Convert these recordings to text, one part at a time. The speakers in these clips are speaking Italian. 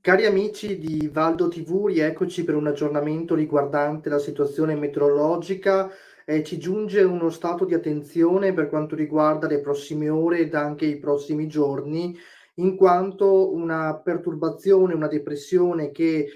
Cari amici di Valdo TV, rieccoci per un aggiornamento riguardante la situazione meteorologica. Ci giunge uno stato di attenzione per quanto riguarda le prossime ore ed anche i prossimi giorni, in quanto una perturbazione, una depressione che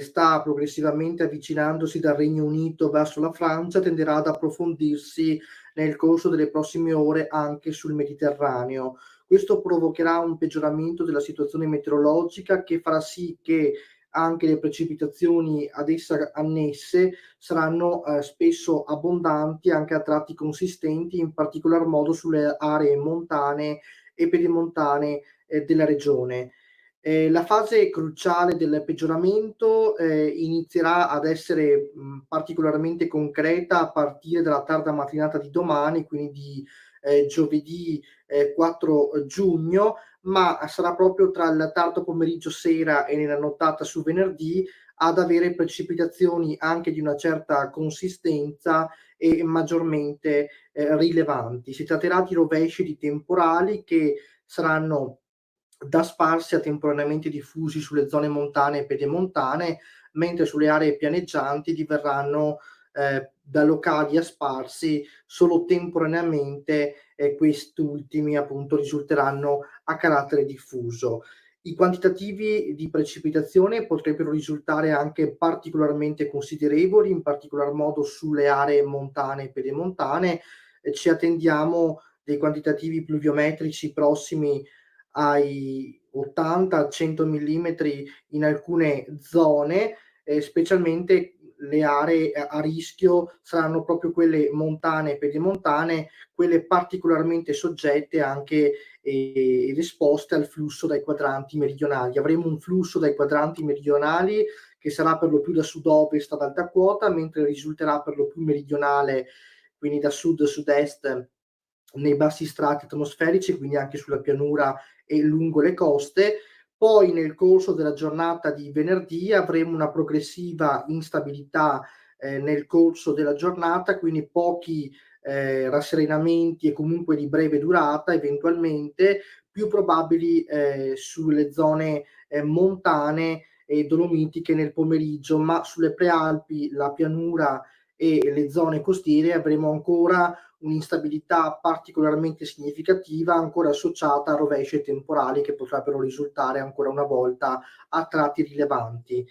sta progressivamente avvicinandosi dal Regno Unito verso la Francia tenderà ad approfondirsi nel corso delle prossime ore anche sul Mediterraneo. Questo provocherà un peggioramento della situazione meteorologica che farà sì che anche le precipitazioni ad essa annesse saranno spesso abbondanti, anche a tratti consistenti, in particolar modo sulle aree montane e pedemontane della regione. La fase cruciale del peggioramento inizierà ad essere particolarmente concreta a partire dalla tarda mattinata di domani, quindi di giovedì 4 giugno, ma sarà proprio tra il tardo pomeriggio sera e nella nottata su venerdì ad avere precipitazioni anche di una certa consistenza e maggiormente rilevanti. Si tratterà di rovesci di temporali che saranno da sparsi a temporaneamente diffusi sulle zone montane e pedemontane, mentre sulle aree pianeggianti diverranno da locali a sparsi solo temporaneamente, e quest'ultimi appunto risulteranno a carattere diffuso. I quantitativi di precipitazione potrebbero risultare anche particolarmente considerevoli, in particolar modo sulle aree montane e pedemontane. Ci attendiamo dei quantitativi pluviometrici prossimi ai 80-100 millimetri in alcune zone, specialmente le aree a rischio saranno proprio quelle montane e pedemontane, quelle particolarmente soggette anche ed esposte al flusso dai quadranti meridionali. Avremo un flusso dai quadranti meridionali che sarà per lo più da sud-ovest ad alta quota, mentre risulterà per lo più meridionale, quindi da sud-sud-est nei bassi strati atmosferici, quindi anche sulla pianura e lungo le coste. Poi nel corso della giornata di venerdì avremo una progressiva instabilità nel corso della giornata, quindi pochi rasserenamenti e comunque di breve durata eventualmente, più probabili sulle zone montane e dolomitiche nel pomeriggio, ma sulle prealpi, la pianura e le zone costiere avremo ancora un'instabilità particolarmente significativa, ancora associata a rovesci temporali che potrebbero risultare ancora una volta a tratti rilevanti.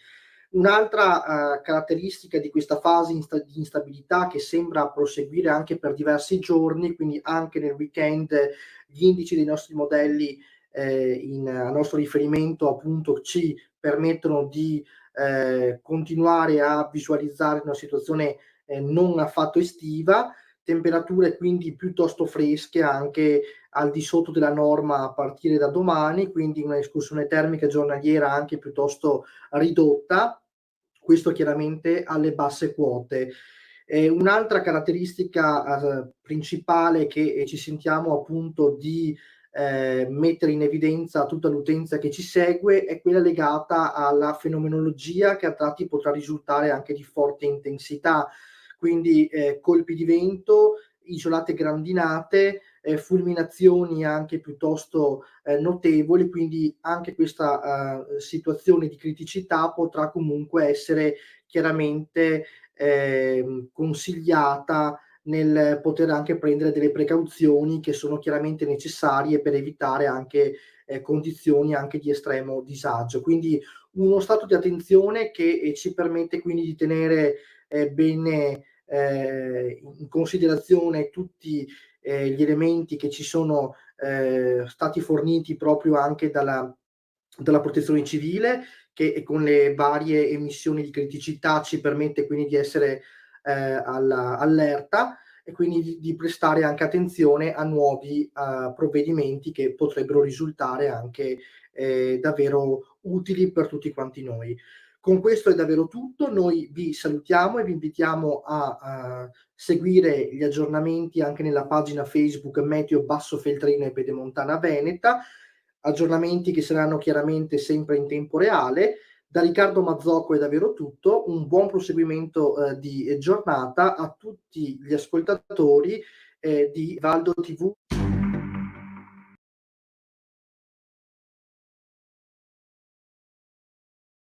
Un'altra caratteristica di questa fase di instabilità che sembra proseguire anche per diversi giorni, quindi anche nel weekend gli indici dei nostri modelli a nostro riferimento appunto ci permettono di continuare a visualizzare una situazione non affatto estiva, temperature quindi piuttosto fresche anche al di sotto della norma a partire da domani, quindi una escursione termica giornaliera anche piuttosto ridotta, questo chiaramente alle basse quote. Un'altra caratteristica principale che ci sentiamo appunto di mettere in evidenza a tutta l'utenza che ci segue è quella legata alla fenomenologia che a tratti potrà risultare anche di forte intensità, quindi colpi di vento, isolate grandinate, fulminazioni anche piuttosto notevoli, quindi anche questa situazione di criticità potrà comunque essere chiaramente consigliata nel poter anche prendere delle precauzioni che sono chiaramente necessarie per evitare anche condizioni anche di estremo disagio. Quindi uno stato di attenzione che ci permette quindi di tenere bene in considerazione tutti gli elementi che ci sono stati forniti proprio anche dalla protezione civile, che con le varie emissioni di criticità ci permette quindi di essere allerta e quindi di prestare anche attenzione a nuovi provvedimenti che potrebbero risultare anche davvero utili per tutti quanti noi. Con questo è davvero tutto, noi vi salutiamo e vi invitiamo a seguire gli aggiornamenti anche nella pagina Facebook Meteo Basso Feltrino e Pedemontana Veneta, aggiornamenti che saranno chiaramente sempre in tempo reale. Da Riccardo Mazzocco è davvero tutto, un buon proseguimento di giornata a tutti gli ascoltatori di Valdo TV.